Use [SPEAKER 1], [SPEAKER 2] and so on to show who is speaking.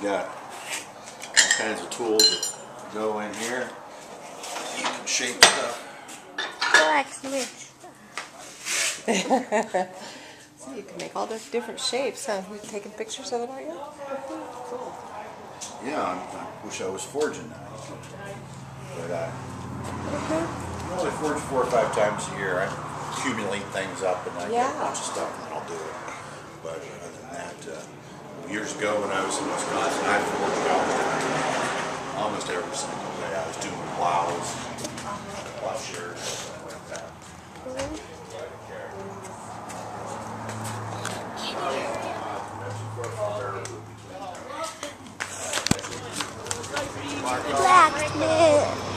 [SPEAKER 1] got all kinds of tools that go in here. You can shape stuff.
[SPEAKER 2] Blacksmith. So you can make all the different shapes, huh? You taking pictures of it, are you? Cool.
[SPEAKER 1] Yeah, I wish I was forging now. But I only forge 4 or 5 times a year. I accumulate things up and I get a bunch of stuff and then I'll do it. But other than that, years ago when I was in Wisconsin, I forged almost every single day. I was doing plows, plowshares, stuff like that.
[SPEAKER 2] Blacksmith.